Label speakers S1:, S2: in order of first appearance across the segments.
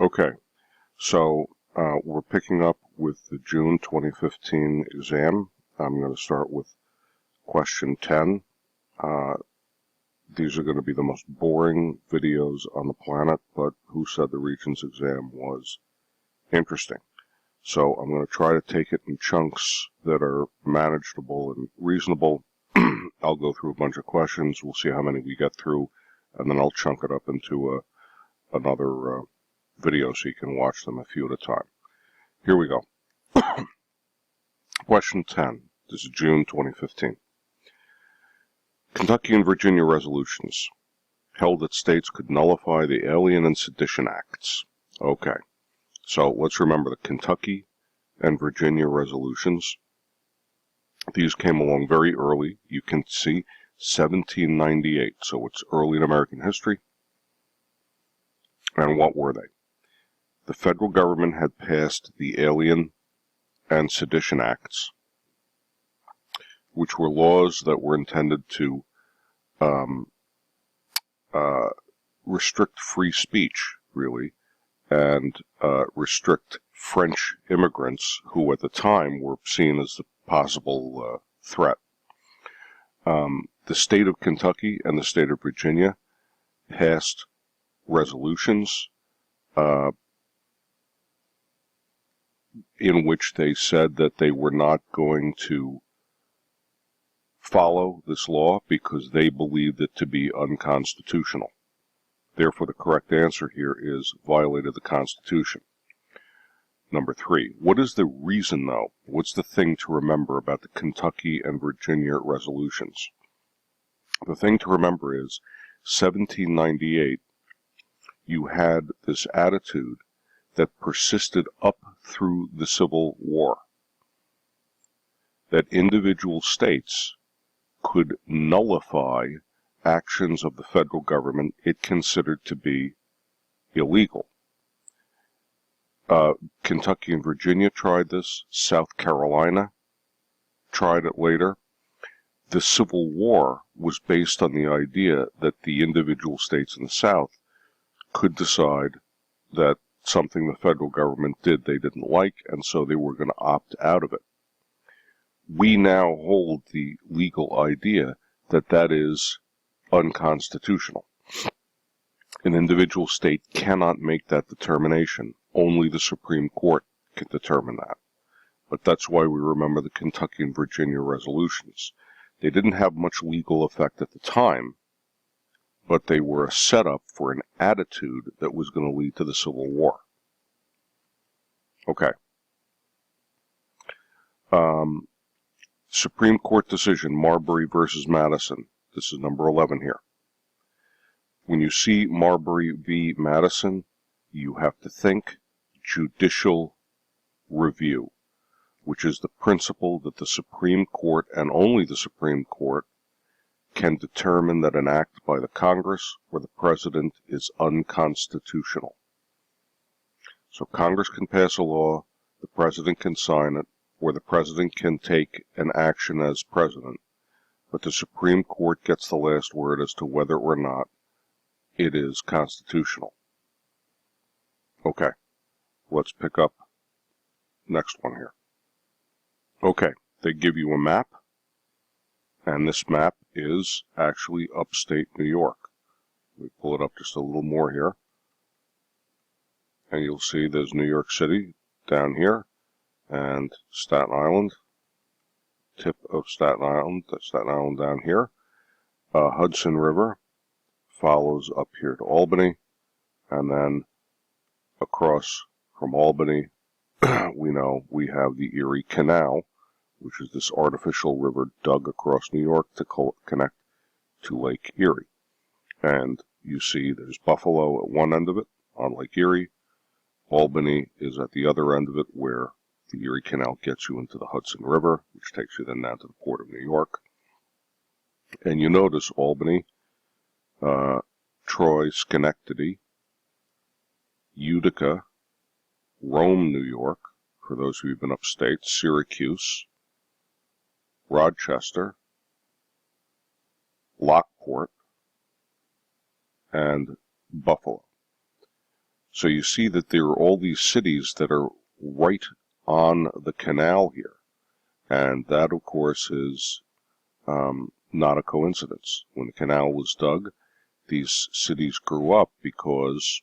S1: Okay, so we're picking up with the June 2015 exam. I'm going to start with question 10. These are going to be the most boring videos on the planet, but who said the Regents exam was interesting? So I'm going to try to take it in chunks that are manageable and reasonable. I'll go through a bunch of questions. We'll see how many we get through, and then I'll chunk it up into another video so you can watch them a few at a time. Here we go. Question 10. This is June 2015. Kentucky and Virginia resolutions held that states could nullify the Alien and Sedition Acts. Okay, so let's remember the Kentucky and Virginia resolutions. These came along very early. You can see 1798, so it's early in American history. And what were they? The federal government had passed the Alien and Sedition Acts, which were laws that were intended to restrict free speech, really, and restrict French immigrants who at the time were seen as a possible threat. The state of Kentucky and the state of Virginia passed resolutions in which they said that they were not going to follow this law because they believed it to be unconstitutional. Therefore, the correct answer here is violated the Constitution. Number 3. What is the reason, though? What's the thing to remember about the Kentucky and Virginia resolutions? The thing to remember is 1798, you had this attitude that persisted up through the Civil War, that individual states could nullify actions of the federal government it considered to be illegal. Kentucky and Virginia tried this. South Carolina tried it later. The Civil War was based on the idea that the individual states in the South could decide that something the federal government did they didn't like, and so they were going to opt out of it. We now hold the legal idea that that is unconstitutional. An individual state cannot make that determination. Only the Supreme Court can determine that. But that's why we remember the Kentucky and Virginia resolutions. They didn't have much legal effect at the time, but they were a setup for an attitude that was going to lead to the Civil War. Okay. Supreme Court decision, Marbury versus Madison. This is number 11 here. When you see Marbury v. Madison, you have to think judicial review, which is the principle that the Supreme Court, and only the Supreme Court, can determine that an act by the Congress or the President is unconstitutional. So Congress can pass a law, the President can sign it, or the President can take an action as President, but the Supreme Court gets the last word as to whether or not it is constitutional. Okay, let's pick up next one here. Okay, they give you a map, and this map is actually upstate New York. Let me pull it up just a little more here, and you'll see there's New York City down here, and Staten Island, tip of Staten Island down here. Hudson River follows up here to Albany, and then across from Albany, we know we have the Erie Canal, which is this artificial river dug across New York to connect to Lake Erie. And you see there's Buffalo at one end of it on Lake Erie. Albany is at the other end of it where the Erie Canal gets you into the Hudson River, which takes you then down to the Port of New York. And you notice Albany, Troy, Schenectady, Utica, Rome, New York, for those who have been upstate, Syracuse, Rochester, Lockport, and Buffalo. So you see that there are all these cities that are right on the canal here. And that, of course, is not a coincidence. When the canal was dug, these cities grew up because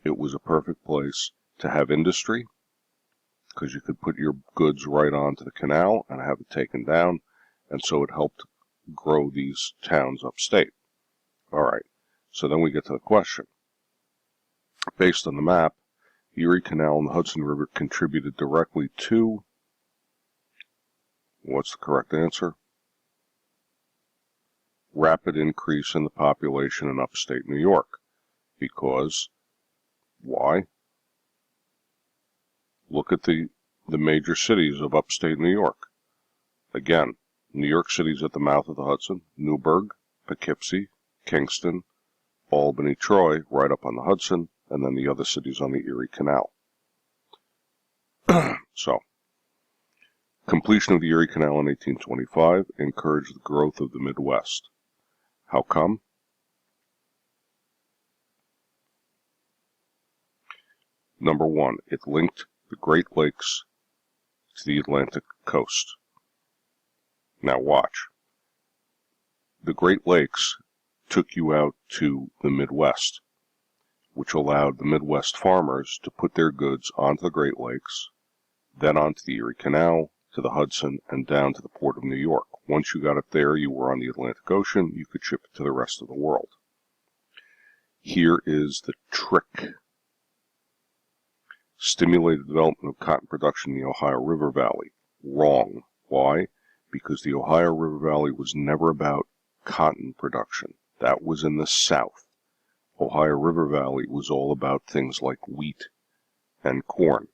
S1: it was a perfect place to have industry, because you could put your goods right onto the canal and have it taken down, and so it helped grow these towns upstate. All right, so then we get to the question. Based on the map, the Erie Canal and the Hudson River contributed directly to, what's the correct answer? Rapid increase in the population in upstate New York. Because, why? Look at the major cities of upstate New York. Again, New York City's at the mouth of the Hudson, Newburgh, Poughkeepsie, Kingston, Albany, Troy, right up on the Hudson, and then the other cities on the Erie Canal. So, completion of the Erie Canal in 1825 encouraged the growth of the Midwest. How come? Number one, it linked the Great Lakes to the Atlantic coast. Now watch. The Great Lakes took you out to the Midwest, which allowed the Midwest farmers to put their goods onto the Great Lakes, then onto the Erie Canal, to the Hudson, and down to the Port of New York. Once you got it there, you were on the Atlantic Ocean, you could ship it to the rest of the world. Here is the trick. Stimulated development of cotton production in the Ohio River Valley. Wrong. Why? Because the Ohio River Valley was never about cotton production. That was in the South. Ohio River Valley was all about things like wheat and corn.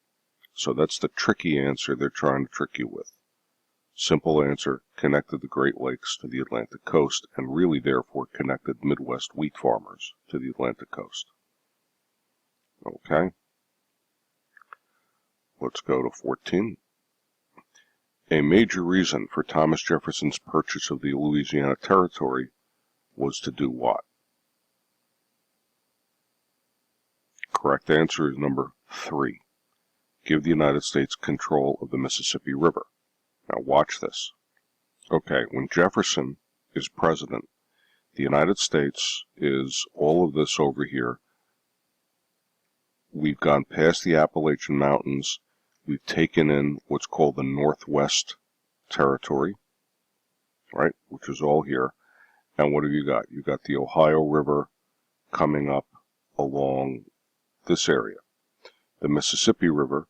S1: So that's the tricky answer they're trying to trick you with. Simple answer, connected the Great Lakes to the Atlantic coast, and really therefore connected Midwest wheat farmers to the Atlantic coast. Okay? Let's go to 14. A major reason for Thomas Jefferson's purchase of the Louisiana Territory was to do what? Correct answer is number 3. Give the United States control of the Mississippi River. Now watch this. Okay, when Jefferson is president, the United States is all of this over here. We've gone past the Appalachian Mountains. We've taken in what's called the Northwest Territory, right, which is all here. And what have you got? You've got the Ohio River coming up along this area. The Mississippi River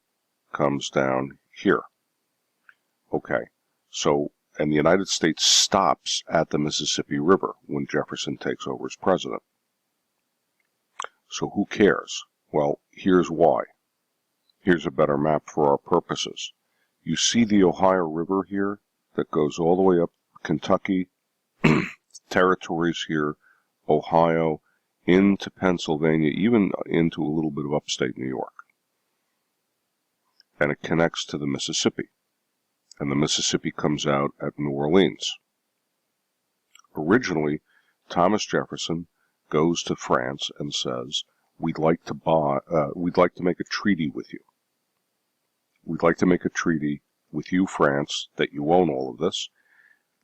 S1: comes down here. Okay, so, and the United States stops at the Mississippi River when Jefferson takes over as president. So who cares? Well, here's why. Here's a better map for our purposes. You see the Ohio River here that goes all the way up Kentucky, territories here, Ohio, into Pennsylvania, even into a little bit of upstate New York. And it connects to the Mississippi. And the Mississippi comes out at New Orleans. Originally, Thomas Jefferson goes to France and says, we'd like to make a treaty with you. We'd like to make a treaty with you, France, that you own all of this.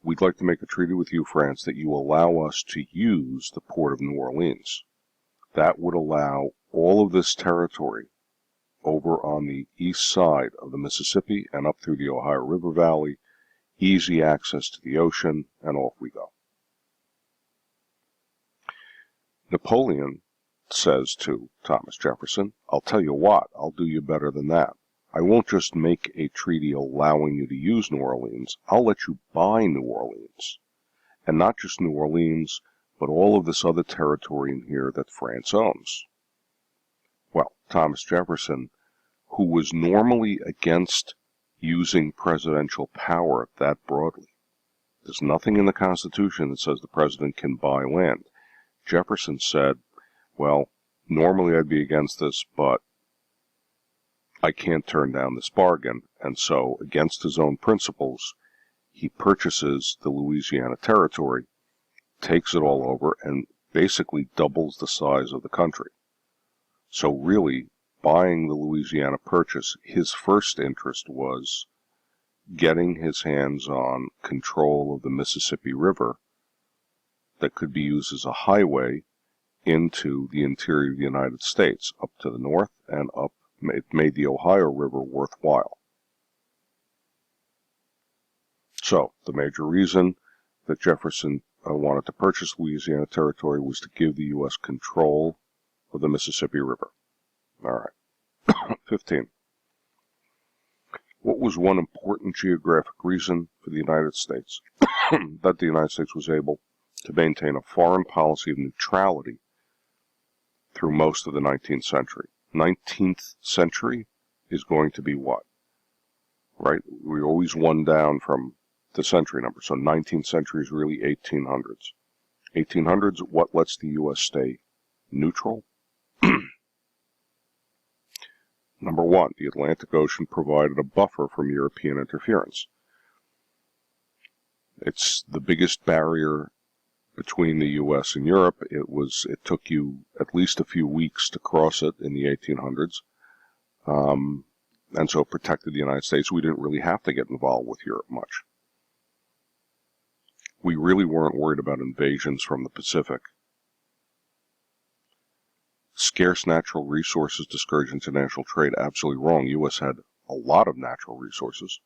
S1: We'd like to make a treaty with you, France, that you allow us to use the port of New Orleans. That would allow all of this territory over on the east side of the Mississippi and up through the Ohio River Valley, easy access to the ocean, and off we go. Napoleon says to Thomas Jefferson, I'll tell you what, I'll do you better than that. I won't just make a treaty allowing you to use New Orleans, I'll let you buy New Orleans. And not just New Orleans, but all of this other territory in here that France owns. Well, Thomas Jefferson, who was normally against using presidential power that broadly. There's nothing in the Constitution that says the president can buy land. Jefferson said, well, normally I'd be against this, but I can't turn down this bargain. And so, against his own principles, he purchases the Louisiana Territory, takes it all over, and basically doubles the size of the country. So really, buying the Louisiana Purchase, his first interest was getting his hands on control of the Mississippi River that could be used as a highway into the interior of the United States, up to the north and up. It made the Ohio River worthwhile. So, the major reason that Jefferson wanted to purchase Louisiana Territory was to give the U.S. control of the Mississippi River. All right. 15. What was one important geographic reason for the United States that the United States was able to maintain a foreign policy of neutrality through most of the 19th century? 19th century is going to be what? Right? We always one down from the century number. So 19th century is really 1800s. 1800s, what lets the U.S. stay neutral? Number one, the Atlantic Ocean provided a buffer from European interference. It's the biggest barrier between the U.S. and Europe. It took you at least a few weeks to cross it in the 1800s. And so it protected the United States. We didn't really have to get involved with Europe much. We really weren't worried about invasions from the Pacific. Scarce natural resources discourage international trade. Absolutely wrong. The U.S. had a lot of natural resources.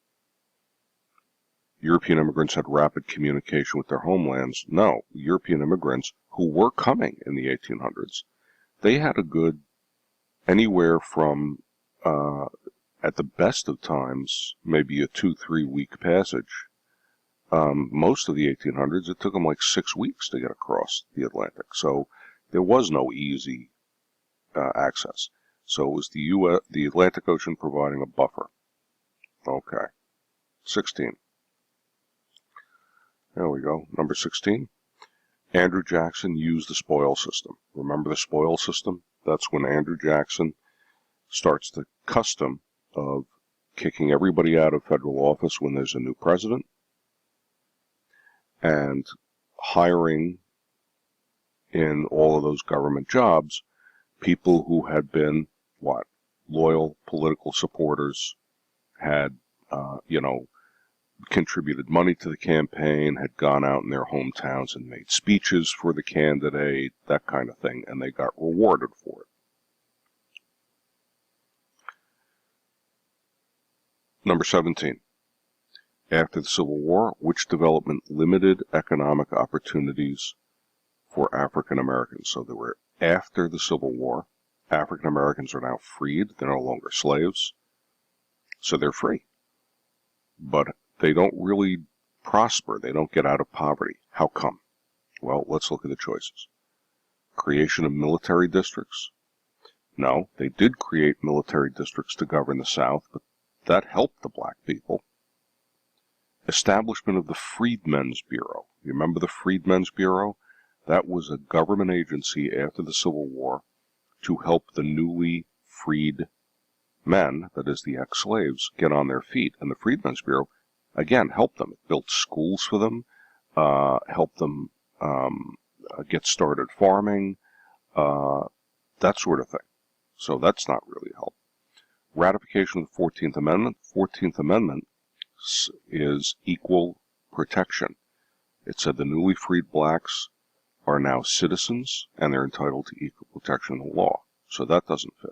S1: European immigrants had rapid communication with their homelands. No, European immigrants who were coming in the 1800s, they had a good anywhere from, at the best of times, maybe a 2-3 week passage. Most of the 1800s, it took them like 6 weeks to get across the Atlantic. So there was no easy access. So it was the Atlantic Ocean providing a buffer. Okay. 16. There we go. Number 16. Andrew Jackson used the spoil system. Remember the spoil system? That's when Andrew Jackson starts the custom of kicking everybody out of federal office when there's a new president and hiring in all of those government jobs people who had been, loyal political supporters, had, contributed money to the campaign, had gone out in their hometowns and made speeches for the candidate, that kind of thing, and they got rewarded for it. Number 17. After the Civil War, which development limited economic opportunities for African Americans? So there were, after the Civil War, African Americans are now freed. They're no longer slaves. So they're free. But they don't really prosper. They don't get out of poverty. How come? Well, let's look at the choices. Creation of military districts? No, they did create military districts to govern the South, but that helped the black people. Establishment of the Freedmen's Bureau. You remember the Freedmen's Bureau? That was a government agency after the Civil War to help the newly freed men, that is the ex-slaves, get on their feet. And the Freedmen's Bureau, again, helped them. It built schools for them, helped them get started farming, that sort of thing. So that's not really help. Ratification of the 14th Amendment. 14th Amendment is equal protection. It said the newly freed blacks are now citizens and they're entitled to equal protection in the law. So that doesn't fit.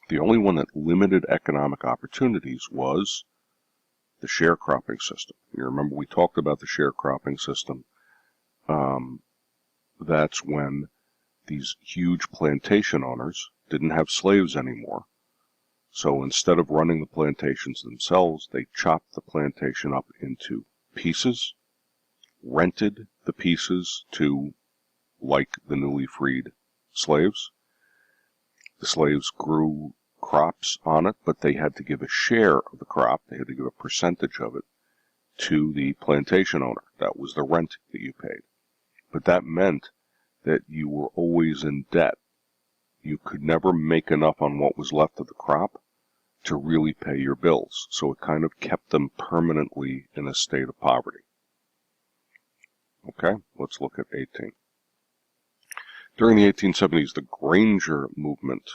S1: The only one that limited economic opportunities was the sharecropping system. You remember we talked about the sharecropping system. That's when these huge plantation owners didn't have slaves anymore. So instead of running the plantations themselves, they chopped the plantation up into pieces, rented the pieces to, like the newly freed slaves. The slaves grew crops on it, but they had to give a share of the crop. They had to give a percentage of it to the plantation owner. That was the rent that you paid. But that meant that you were always in debt. You could never make enough on what was left of the crop to really pay your bills. So it kind of kept them permanently in a state of poverty. Okay, let's look at 18. During the 1870s, the Grainger Movement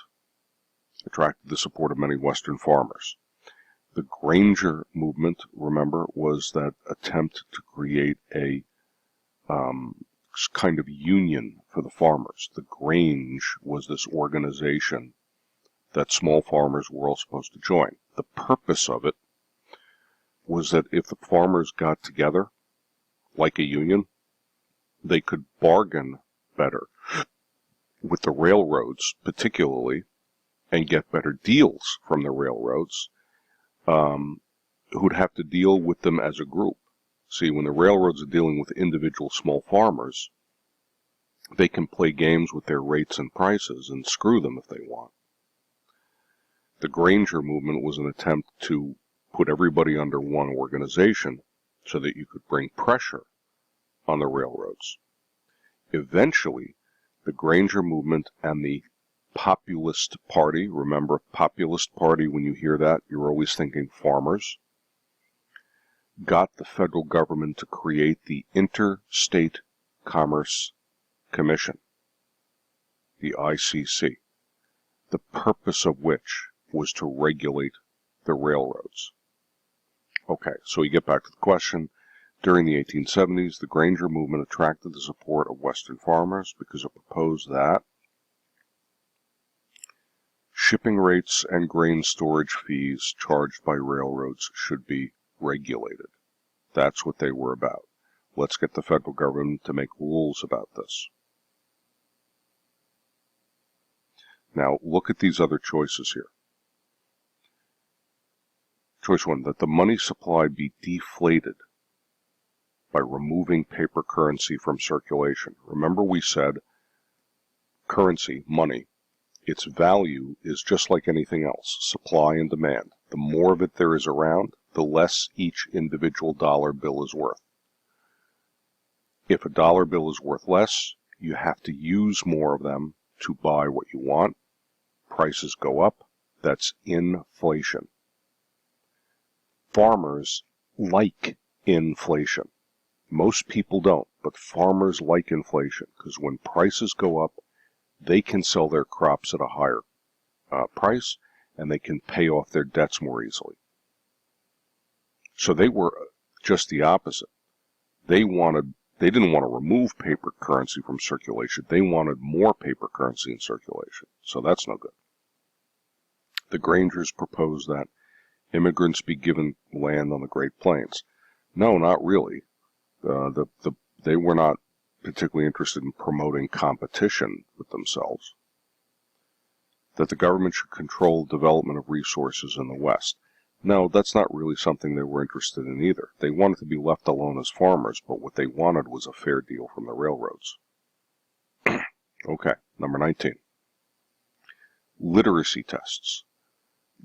S1: attracted the support of many Western farmers. The Grainger Movement, remember, was that attempt to create a kind of union for the farmers. The Grange was this organization that small farmers were all supposed to join. The purpose of it was that if the farmers got together, like a union, they could bargain better with the railroads, particularly, and get better deals from the railroads, who'd have to deal with them as a group. See, when the railroads are dealing with individual small farmers, they can play games with their rates and prices and screw them if they want. The Grainger Movement was an attempt to put everybody under one organization so that you could bring pressure on the railroads. Eventually, the Grainger Movement and the Populist Party, remember, Populist Party, when you hear that, you're always thinking farmers, got the federal government to create the Interstate Commerce Commission, the ICC, the purpose of which was to regulate the railroads. Okay, so we get back to the question. During the 1870s, the Grainger Movement attracted the support of Western farmers because it proposed that shipping rates and grain storage fees charged by railroads should be regulated. That's what they were about. Let's get the federal government to make rules about this. Now, look at these other choices here. Choice 1, that the money supply be deflated by removing paper currency from circulation. Remember we said currency, money, its value is just like anything else, supply and demand. The more of it there is around, the less each individual dollar bill is worth. If a dollar bill is worth less, you have to use more of them to buy what you want. Prices go up. That's inflation. Farmers like inflation. Most people don't, but farmers like inflation because when prices go up, they can sell their crops at a higher price and they can pay off their debts more easily. So they were just the opposite. They didn't want to remove paper currency from circulation. They wanted more paper currency in circulation. So that's no good. The Graingers proposed that immigrants be given land on the Great Plains. No, not really. They were not particularly interested in promoting competition with themselves. That the government should control development of resources in the West. No, that's not really something they were interested in either. They wanted to be left alone as farmers, but what they wanted was a fair deal from the railroads. Okay, number 19. Literacy tests,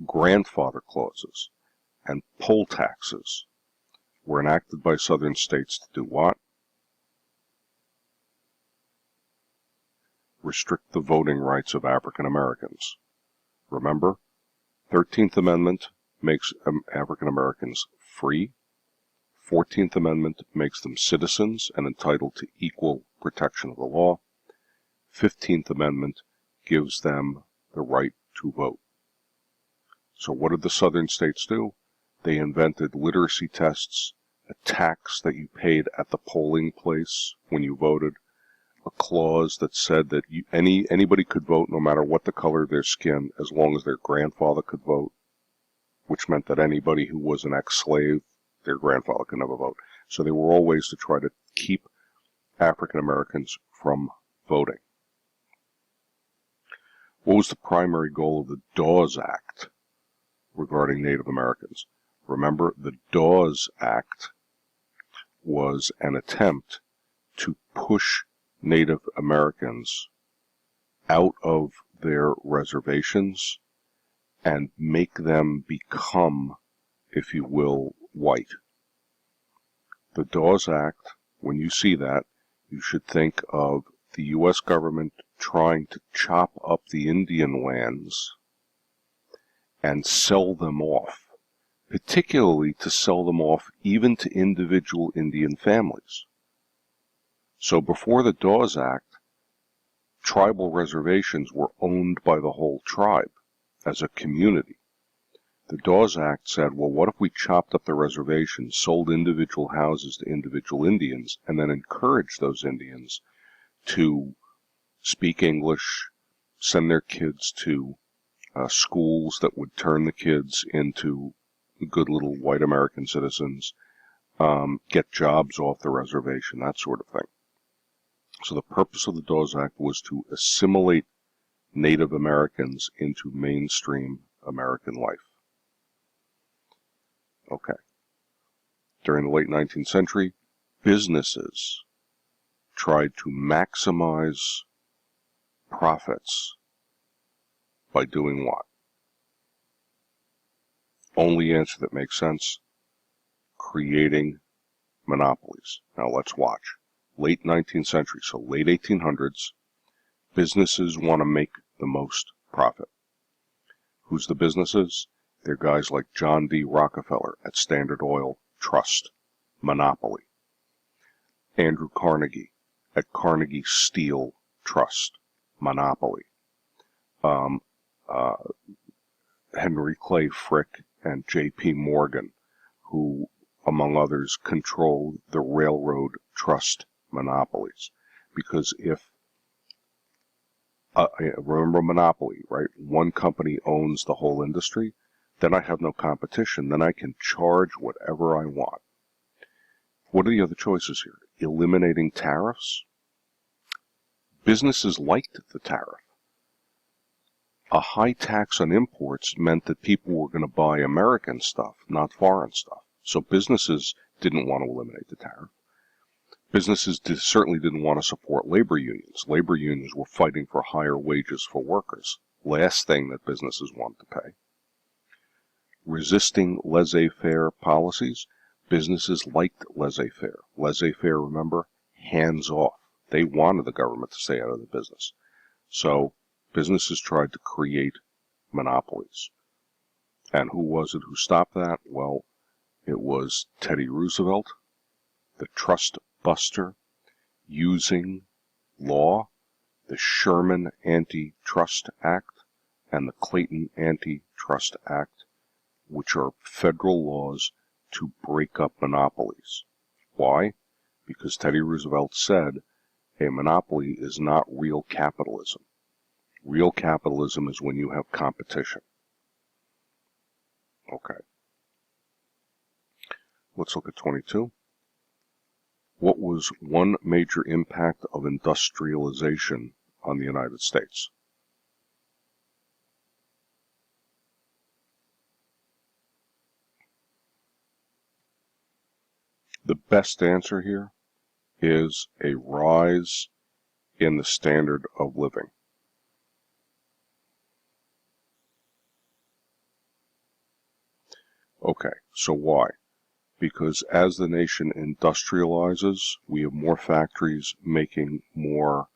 S1: grandfather clauses, and poll taxes were enacted by southern states to do what? Restrict the voting rights of African Americans. Remember, 13th Amendment makes African Americans free. 14th Amendment makes them citizens and entitled to equal protection of the law. 15th Amendment gives them the right to vote. So what did the southern states do? They invented literacy tests, a tax that you paid at the polling place when you voted, a clause that said that anybody could vote no matter what the color of their skin as long as their grandfather could vote, which meant that anybody who was an ex-slave, their grandfather could never vote. So they were all ways to try to keep African Americans from voting. What was the primary goal of the Dawes Act regarding Native Americans? Remember, the Dawes Act was an attempt to push Native Americans out of their reservations and make them become, if you will, white. The Dawes Act, when you see that, you should think of the U.S. government trying to chop up the Indian lands and sell them off, particularly to sell them off even to individual Indian families. So before the Dawes Act, tribal reservations were owned by the whole tribe as a community. The Dawes Act said, well, what if we chopped up the reservations, sold individual houses to individual Indians, and then encouraged those Indians to speak English, send their kids to schools that would turn the kids into good little white American citizens, get jobs off the reservation, that sort of thing. So the purpose of the Dawes Act was to assimilate Native Americans into mainstream American life. Okay. During the late 19th century, businesses tried to maximize profits by doing what? Only answer that makes sense, creating monopolies. Now let's watch. Late 19th century, so late 1800s, businesses want to make the most profit. Who's the businesses? They're guys like John D. Rockefeller at Standard Oil Trust, monopoly. Andrew Carnegie at Carnegie Steel Trust, monopoly. Henry Clay Frick and J.P. Morgan, who, among others, control the railroad trust monopolies. Because if, remember monopoly, right? One company owns the whole industry, then I have no competition. Then I can charge whatever I want. What are the other choices here? Eliminating tariffs? Businesses liked the tariff. A high tax on imports meant that people were going to buy American stuff, not foreign stuff. So businesses didn't want to eliminate the tariff. Businesses certainly didn't want to support labor unions. Labor unions were fighting for higher wages for workers. Last thing that businesses wanted to pay. Resisting laissez-faire policies. Businesses liked laissez-faire. Laissez-faire, remember, hands off. They wanted the government to stay out of the business. So businesses tried to create monopolies. And who was it who stopped that? Well, it was Teddy Roosevelt, the trust buster, using law, the Sherman Antitrust Act and the Clayton Antitrust Act, which are federal laws to break up monopolies. Why? Because Teddy Roosevelt said a monopoly is not real capitalism. Real capitalism is when you have competition. Okay. Let's look at 22. What was one major impact of industrialization on the United States? The best answer here is a rise in the standard of living. Okay, so why? Because as the nation industrializes, we have more factories making more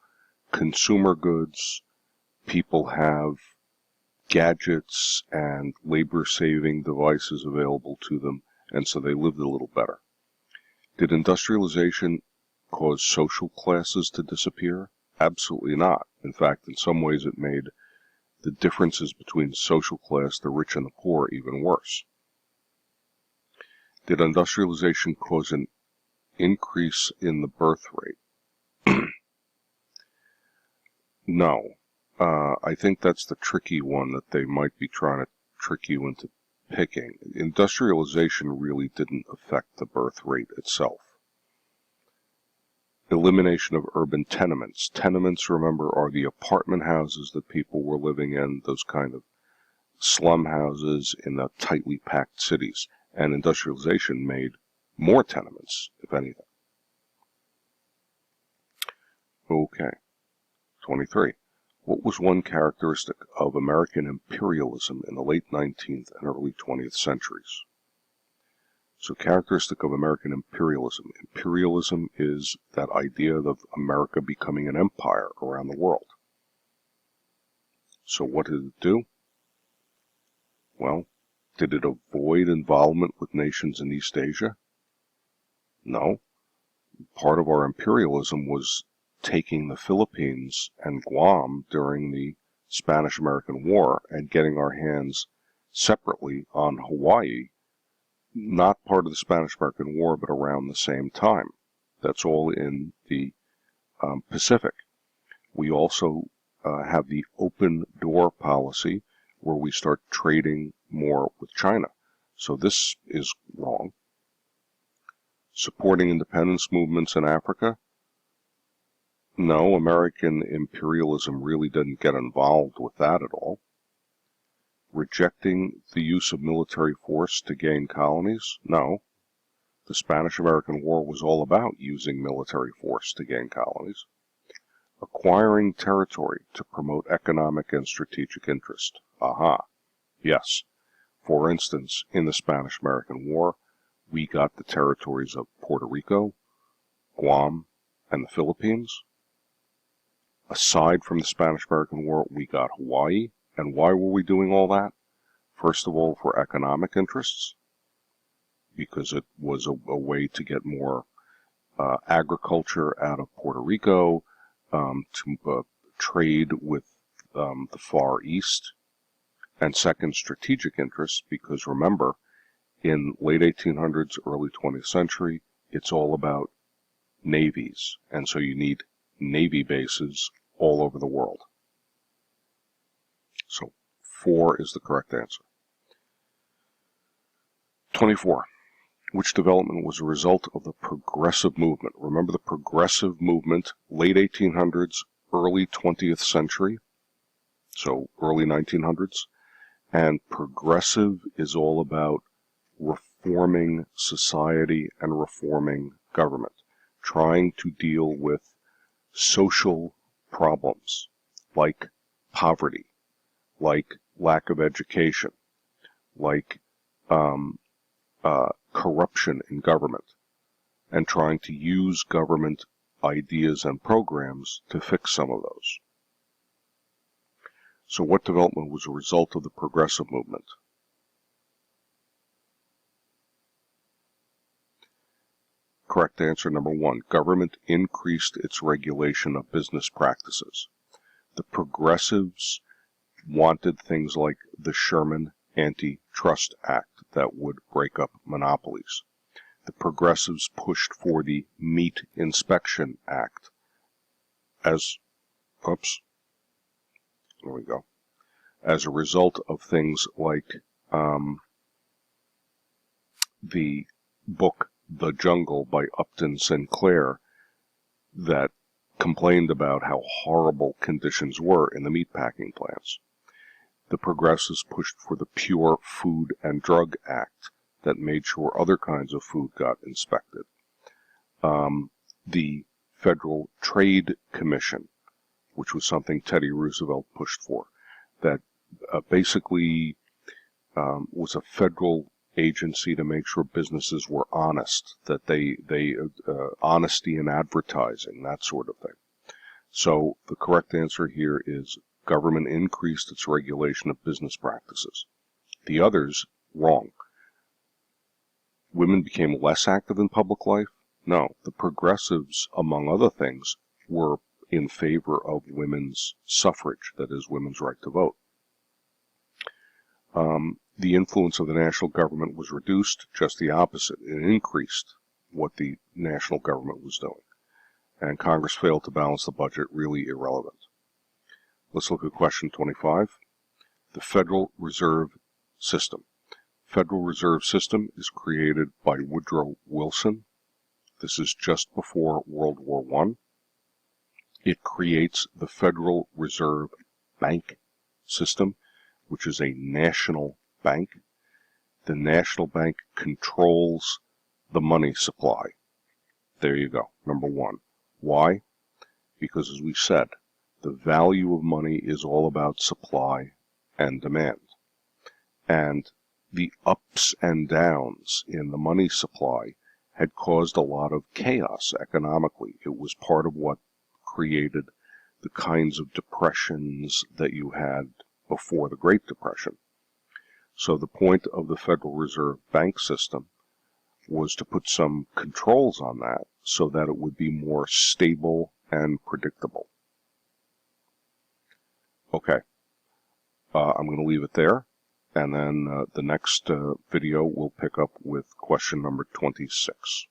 S1: consumer goods. People have gadgets and labor-saving devices available to them, and so they lived a little better. Did industrialization cause social classes to disappear? Absolutely not. In fact, in some ways it made the differences between social class, the rich and the poor, even worse. Did industrialization cause an increase in the birth rate? No. I think that's the tricky one that they might be trying to trick you into picking. Industrialization really didn't affect the birth rate itself. Elimination of urban tenements. Tenements, remember, are the apartment houses that people were living in, those kind of slum houses in the tightly packed cities. And industrialization made more tenements, if anything. Okay. 23. What was one characteristic of American imperialism in the late 19th and early 20th centuries? So, characteristic of American imperialism. Imperialism is that idea of America becoming an empire around the world. So, what did it do? Well, did it avoid involvement with nations in East Asia? No. Part of our imperialism was taking the Philippines and Guam during the Spanish-American War and getting our hands separately on Hawaii, not part of the Spanish-American War, but around the same time. That's all in the Pacific. We also have the open door policy where we start trading more with China. So this is wrong. Supporting independence movements in Africa? No, American imperialism really didn't get involved with that at all. Rejecting the use of military force to gain colonies? No. The Spanish-American War was all about using military force to gain colonies. Acquiring territory to promote economic and strategic interest? Aha. Yes. For instance, in the Spanish-American War, we got the territories of Puerto Rico, Guam, and the Philippines. Aside from the Spanish-American War, we got Hawaii. And why were we doing all that? First of all, for economic interests, because it was a way to get more agriculture out of Puerto Rico, to trade with the Far East, and second, strategic interests, because remember, in late 1800s, early 20th century, it's all about navies, and so you need navy bases all over the world. So 4 is the correct answer. 24. Which development was a result of the progressive movement? Remember the progressive movement, late 1800s, early 20th century, so early 1900s, and progressive is all about reforming society and reforming government, trying to deal with social problems like poverty, like lack of education, like corruption in government, and trying to use government ideas and programs to fix some of those. So what development was a result of the progressive movement? Correct answer number 1. Government increased its regulation of business practices. The progressives wanted things like the Sherman Antitrust Act that would break up monopolies. The progressives pushed for the Meat Inspection Act as a result of things like the book The Jungle by Upton Sinclair that complained about how horrible conditions were in the meatpacking plants. The progressives pushed for the Pure Food and Drug Act that made sure other kinds of food got inspected. The Federal Trade Commission, which was something Teddy Roosevelt pushed for, that basically was a federal agency to make sure businesses were honest, that they honesty in advertising, that sort of thing. So the correct answer here is government increased its regulation of business practices. The others, wrong. Women became less active in public life? No. The progressives, among other things, were in favor of women's suffrage, that is, women's right to vote. The influence of the national government was reduced, just the opposite. It increased what the national government was doing. And Congress failed to balance the budget, really irrelevant. Let's look at question 25. The Federal Reserve System. Federal Reserve System is created by Woodrow Wilson. This is just before World War I. It creates the Federal Reserve Bank System, which is a national bank. The national bank controls the money supply. There you go, number 1. Why? Because, as we said, the value of money is all about supply and demand. And the ups and downs in the money supply had caused a lot of chaos economically. It was part of what created the kinds of depressions that you had before the Great Depression. So the point of the Federal Reserve Bank System was to put some controls on that so that it would be more stable and predictable. Okay, I'm going to leave it there, and then the next video we'll pick up with question number 26.